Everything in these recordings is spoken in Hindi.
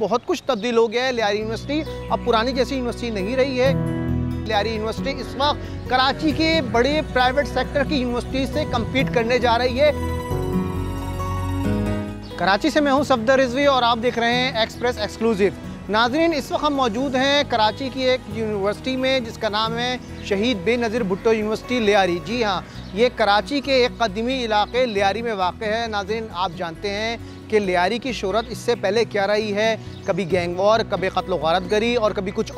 बहुत कुछ तब्दील हो गया है। लियारी यूनिवर्सिटी अब पुरानी जैसी यूनिवर्सिटी नहीं रही है। लियारी यूनिवर्सिटी इस वक्त कराची के बड़े प्राइवेट सेक्टर की यूनिवर्सिटी से कम्पीट करने जा रही है। कराची से मैं हूं सफदर रिजवी और आप देख रहे हैं एक्सप्रेस एक्सक्लूसिव। नाज़रीन, इस वक्त हम मौजूद हैं कराची की एक यूनिवर्सिटी में जिसका नाम है शहीद बेनज़ीर भुट्टो यूनिवर्सिटी लियारी। जी हाँ, ये कराची के एक कदीमी इलाके लियारी में वाक़ है। नाज़रीन, आप जानते हैं कि लियारी की शोहरत इससे पहले क्या रही है, कभी गैंग वॉर, कभी कत्ल गारतगरी और कभी कुछ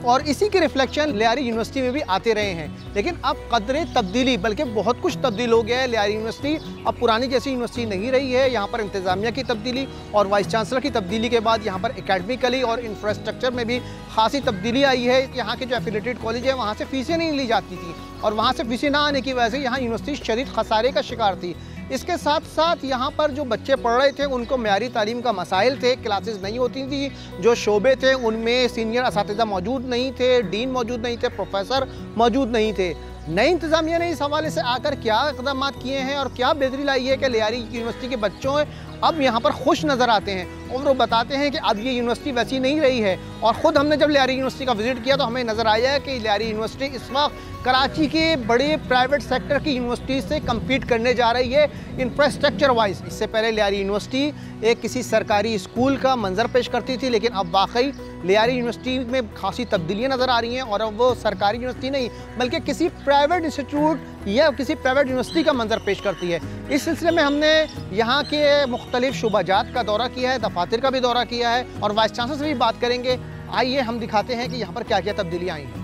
और इसी के रिफ्लेक्शन लियारी यूनिवर्सिटी में भी आते रहे हैं। लेकिन अब कदरे तब्दीली, बल्कि बहुत कुछ तब्दील हो गया है। लियारी यूनिवर्सिटी अब पुरानी जैसी यूनिवर्सिटी नहीं रही है। यहाँ पर इंतज़ामिया की तब्दीली और वाइस चांसलर की तब्दीली के बाद यहाँ पर एकेडमिकली और इंफ्रास्ट्रक्चर में भी खासी तब्दीली आई है। यहाँ के जो एफिलेटेड कॉलेज है वहाँ से फ़ीसें नहीं ली जाती थी और वहाँ से फ़ीसें ना आने की वजह से यहाँ यूनिवर्सिटी शदीद खसारे का शिकार थी। इसके साथ साथ यहाँ पर जो बच्चे पढ़ रहे थे उनको म्यारी तालीम का मसाइल थे, क्लासेस नहीं होती थी, जो शोबे थे उनमें सीनियर असातिज़ा मौजूद नहीं थे, डीन मौजूद नहीं थे, प्रोफेसर मौजूद नहीं थे। नई इंतज़ामिया ने इस हवाले से आकर क्या इक़दाम किए हैं और क्या बेहतरी लाई है कि लियारी यूनिवर्सिटी के बच्चों अब यहाँ पर खुश नज़र आते हैं और वो बताते हैं कि अब ये यूनिवर्सिटी वैसी नहीं रही है। और ख़ुद हमने जब लियारी यूनिवर्सिटी का विज़िट किया तो हमें नज़र आया कि लियारी यूनिवर्सिटी इस वक्त कराची के बड़े प्राइवेट सेक्टर की यूनिवर्सिटी से कम्पीट करने जा रही है इंफ्रास्ट्रक्चर वाइज। इससे पहले लियारी यूनिवर्सिटी एक किसी सरकारी स्कूल का मंजर पेश करती थी, लेकिन अब वाकई लियारी यूनिवर्सिटी में खासी तब्दीलियाँ नज़र आ रही हैं और अब वो सरकारी यूनिवर्सिटी नहीं बल्कि किसी प्राइवेट इंस्टीट्यूट या किसी प्राइवेट यूनिवर्सिटी का मंजर पेश करती है। इस सिलसिले में हमने यहाँ के मुख्तलिफ शुबाजात का दौरा किया है, दफातर का भी दौरा किया है और वाइस चांसलर से भी बात करेंगे। आइए हम दिखाते हैं कि यहाँ पर क्या क्या तब्दीलियाँ आई हैं।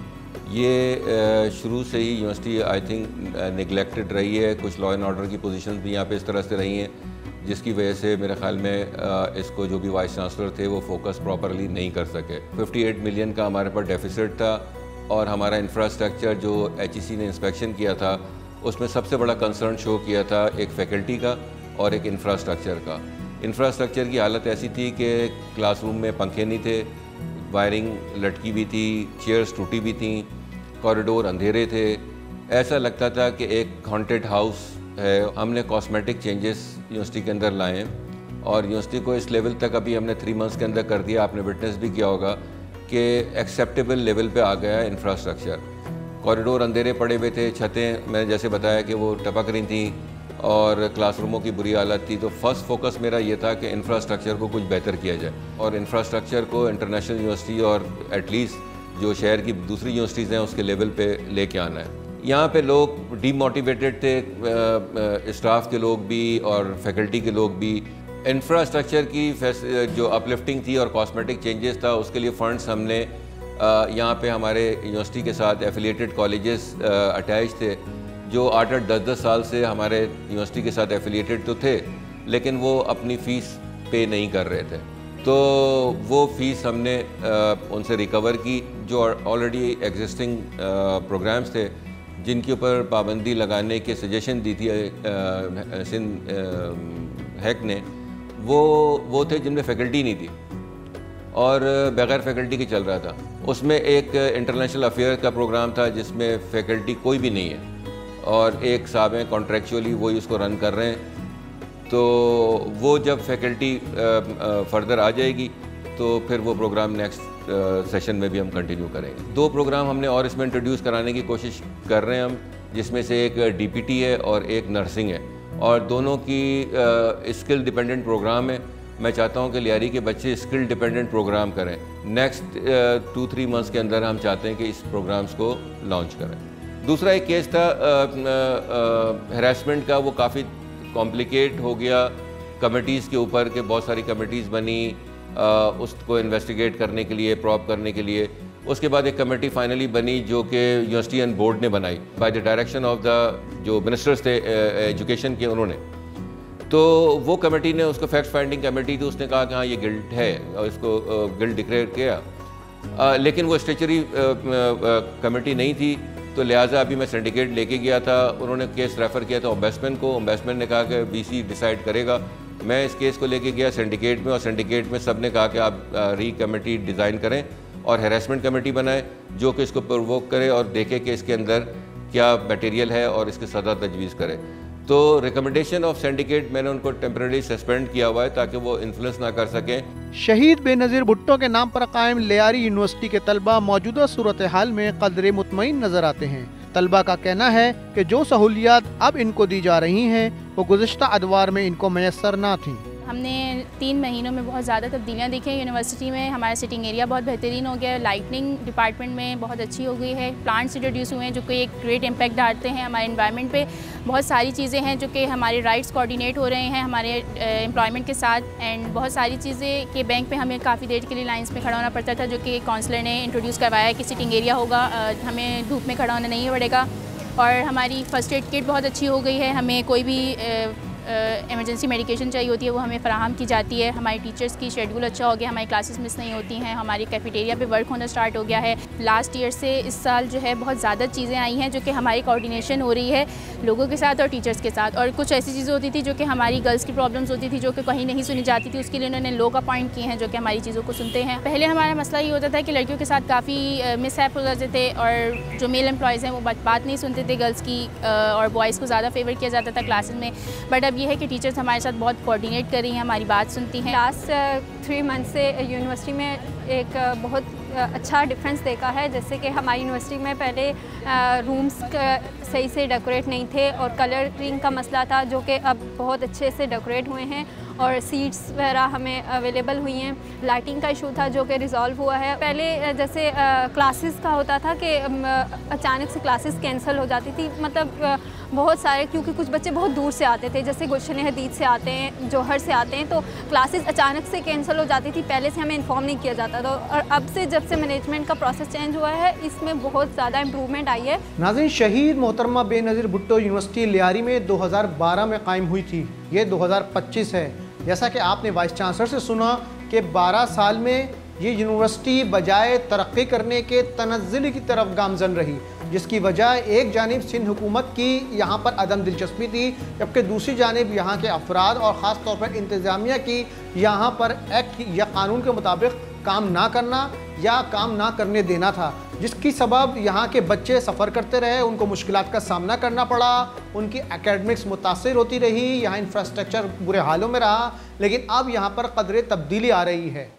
ये शुरू से ही यूनिवर्सिटी आई थिंक निगलेक्टेड रही है। कुछ लॉ एंड ऑर्डर की पोजीशंस भी यहाँ पे इस तरह से रही हैं जिसकी वजह से मेरे ख्याल में इसको जो भी वाइस चांसलर थे वो फोकस प्रॉपरली नहीं कर सके। 58 मिलियन का हमारे पास डेफिसिट था और हमारा इंफ्रास्ट्रक्चर जो HEC ने इंस्पेक्शन किया था उसमें सबसे बड़ा कंसर्न शो किया था एक फैकल्टी का और एक इंफ्रास्ट्रक्चर का। इंफ्रास्ट्रक्चर की हालत ऐसी थी कि क्लासरूम में पंखे नहीं थे, वायरिंग लटकी भी थी, चेयर्स टूटी भी थी, कॉरिडोर अंधेरे थे, ऐसा लगता था कि एक हॉन्टेड हाउस है। हमने कॉस्मेटिक चेंजेस यूनिवर्सिटी के अंदर लाए और यूनिवर्सिटी को इस लेवल तक अभी हमने 3 मंथ्स के अंदर कर दिया। आपने विटनेस भी किया होगा कि एक्सेप्टेबल लेवल पे आ गया है इंफ्रास्ट्रक्चर। कॉरिडोर अंधेरे पड़े हुए थे, छतें मैंने जैसे बताया कि वो टपक रही थी और क्लासरूमों की बुरी हालत थी। तो फर्स्ट फोकस मेरा ये था कि इंफ्रास्ट्रक्चर को कुछ बेहतर किया जाए और इंफ्रास्ट्रक्चर को इंटरनेशनल यूनिवर्सिटी और एटलीस्ट जो शहर की दूसरी यूनिवर्सिटीज़ हैं उसके लेवल पे लेके आना है। यहाँ पे लोग डीमोटिवेटेड थे, स्टाफ के लोग भी और फैकल्टी के लोग भी। इंफ्रास्ट्रक्चर की जो अपलिफ्टिंग थी और कॉस्मेटिक चेंजेस था उसके लिए फ़ंड्स हमने यहाँ पे हमारे यूनिवर्सिटी के साथ एफिलिएटेड कॉलेजेस अटैच थे जो 8-8, 10-10 साल से हमारे यूनिवर्सिटी के साथ एफिलिएटेड तो थे लेकिन वो अपनी फ़ीस पे नहीं कर रहे थे। तो वो फ़ीस हमने उनसे रिकवर की। जो ऑलरेडी एग्जिस्टिंग प्रोग्राम्स थे जिनके ऊपर पाबंदी लगाने के सजेशन दी थी सिंध हैक ने, वो थे जिनमें फैकल्टी नहीं थी और बग़ैर फैकल्टी के चल रहा था। उसमें एक इंटरनेशनल अफेयर का प्रोग्राम था जिसमें फ़ैकल्टी कोई भी नहीं है और एक साहब हैं कॉन्ट्रेक्चुअली वही उसको रन कर रहे हैं। तो वो जब फैकल्टी फर्दर आ जाएगी तो फिर वो प्रोग्राम नेक्स्ट सेशन में भी हम कंटिन्यू करेंगे। 2 प्रोग्राम हमने और इसमें इंट्रोड्यूस कराने की कोशिश कर रहे हैं हम, जिसमें से एक DPT है और एक नर्सिंग है और दोनों की स्किल डिपेंडेंट प्रोग्राम है। मैं चाहता हूं कि लियारी के बच्चे स्किल डिपेंडेंट प्रोग्राम करें। नेक्स्ट 2-3 मंथ्स के अंदर हम चाहते हैं कि इस प्रोग्राम्स को लॉन्च करें। दूसरा एक केस था हैरेसमेंट का, वो काफ़ी कॉम्प्लिकेट हो गया कमिटीज़ के ऊपर के बहुत सारी कमिटीज़ बनी उसको इन्वेस्टिगेट करने के लिए, प्रॉब करने के लिए। उसके बाद एक कमेटी फाइनली बनी जो कि यूनिवर्सिटी एंड बोर्ड ने बनाई by the direction of the जो मिनिस्टर्स थे एजुकेशन के, उन्होंने। तो वो कमेटी ने उसको फैक्ट फाइंडिंग कमेटी थी, उसने कहा कि हाँ ये गिल्ट है और इसको गिल्ट डिक्लेयर किया। लेकिन वो स्टेचुरी कमेटी नहीं थी तो लिहाजा अभी मैं सिंडिकेट लेके गया था, उन्होंने केस रेफ़र किया था ओम्बेड्समैन को। ओम्बेड्समैन ने कहा कि BC डिसाइड करेगा। मैं इस केस को लेके गया सिंडिकेट में और सिंडिकेट में सब ने कहा कि आप री कमेटी डिज़ाइन करें और हैरेसमेंट कमेटी बनाएं जो कि इसको प्रोवोक करे और देखे कि इसके अंदर क्या मटेरियल है और इसकी सज़ा तजवीज़ करे। तो रिकमेंडेशन ऑफ सिंडिकेट मैंने उनको टेम्परेरी सस्पेंड किया हुआ है ताकि वो इन्फ्लुएंस ना कर सकें। शहीद बेनज़ीर भुट्टो के नाम पर कायम लियारी यूनिवर्सिटी के तलबा मौजूदा सूरत हाल में कदरे मुतमईन नजर आते हैं। तलबा का कहना है कि जो सहूलियात अब इनको दी जा रही हैं वो गुज़िश्ता अदवार में इनको मैसर ना थीं। हमने 3 महीनों में बहुत ज़्यादा तब्दीलियाँ देखी हैं यूनिवर्सिटी में। हमारा सिटिंग एरिया बहुत बेहतरीन हो गया है, लाइटनिंग डिपार्टमेंट में बहुत अच्छी हो गई है, प्लांट्स इंट्रोड्यूस हुए हैं जो कि एक ग्रेट इम्पैक्ट डालते हैं हमारे इन्वायरमेंट पे। बहुत सारी चीज़ें हैं जो कि हमारे राइट्स कोऑर्डिनेट हो रहे हैं हमारे एम्प्लॉयमेंट के साथ। एंड बहुत सारी चीज़ें कि बैंक पे हमें काफ़ी देर के लिए लाइन्स में खड़ा होना पड़ता था जो कि काउंसलर ने इंट्रोड्यूस करवाया है कि सिटिंग एरिया होगा, हमें धूप में खड़ा होना नहीं पड़ेगा। और हमारी फ़र्स्ट एड किट बहुत अच्छी हो गई है, हमें कोई भी इमरजेंसी मेडिकेशन चाहिए होती है वो हमें फ़राहम की जाती है। हमारी टीचर्स की शेड्यूल अच्छा हो गया, हमारी क्लासेस मिस नहीं होती हैं, हमारी कैफेटेरिया पे वर्क होना स्टार्ट हो गया है। लास्ट ईयर से इस साल जो है बहुत ज़्यादा चीज़ें आई हैं जो कि हमारी कोऑर्डिनेशन हो रही है लोगों के साथ और टीचर्स के साथ। और कुछ ऐसी चीज़ें होती थी जो कि हमारी गर्ल्स की प्रॉब्लम्स होती थी जो कि कहीं नहीं सुनी जाती थी, उसके लिए उन्होंने लोग अपॉइंट किए हैं जो कि हमारी चीज़ों को सुनते हैं। पहले हमारा मसला ये होता था कि लड़कियों के साथ काफ़ी मिसहैप हो जाते थे और जो मेल एम्प्लॉयज़ हैं वो बात नहीं सुनते थे गर्ल्स की, और बॉयज़ को ज़्यादा फेवर किया जाता था क्लासेस में। बट अब ये है कि टीचर्स हमारे साथ बहुत कोऑर्डिनेट कर रही हैं, हमारी बात सुनती हैं। लास्ट 3 मंथ से यूनिवर्सिटी में एक बहुत अच्छा डिफरेंस देखा है। जैसे कि हमारी यूनिवर्सिटी में पहले रूम्स सही से डेकोरेट नहीं थे और कलरिंग का मसला था जो कि अब बहुत अच्छे से डेकोरेट हुए हैं और सीट्स वगैरह हमें अवेलेबल हुई हैं। लाइटिंग का इशू था जो कि रिज़ॉल्व हुआ है। पहले जैसे क्लासेस का होता था कि अचानक से क्लासेस कैंसिल हो जाती थी, मतलब बहुत सारे, क्योंकि कुछ बच्चे बहुत दूर से आते थे, जैसे गुलशन हदीद से आते हैं, जौहर से आते हैं, तो क्लासेस अचानक से कैंसिल हो जाती थी, पहले से हमें इन्फॉर्म नहीं किया जाता था। और अब से जब से मैनेजमेंट का प्रोसेस चेंज हुआ है इसमें बहुत ज़्यादा इम्प्रूवमेंट आई है। नाज़रीन, शहीद मोहतरमा बेनज़ीर भुट्टो यूनिवर्सिटी लियारी में 2012 में कायम हुई थी, ये 2025 है। जैसा कि आपने वाइस चांसलर से सुना कि 12 साल में ये यूनिवर्सिटी बजाय तरक्की करने के तनज़्ज़ुल की तरफ गामज़न रही, जिसकी वजह एक जानिब सिंध हुकूमत की यहाँ पर अदम दिलचस्पी थी, जबकि दूसरी जानिब यहाँ के अफराद और ख़ास तौर पर इंतज़ामिया की यहाँ पर एक्ट या कानून के मुताबिक काम ना करना या काम ना करने देना था, जिसकी सबब यहाँ के बच्चे सफ़र करते रहे, उनको मुश्किलात का सामना करना पड़ा, उनकी एकेडमिक्स मुतासिर होती रही, यहाँ इंफ्रास्ट्रक्चर बुरे हालों में रहा। लेकिन अब यहाँ पर कदरे तब्दीली आ रही है।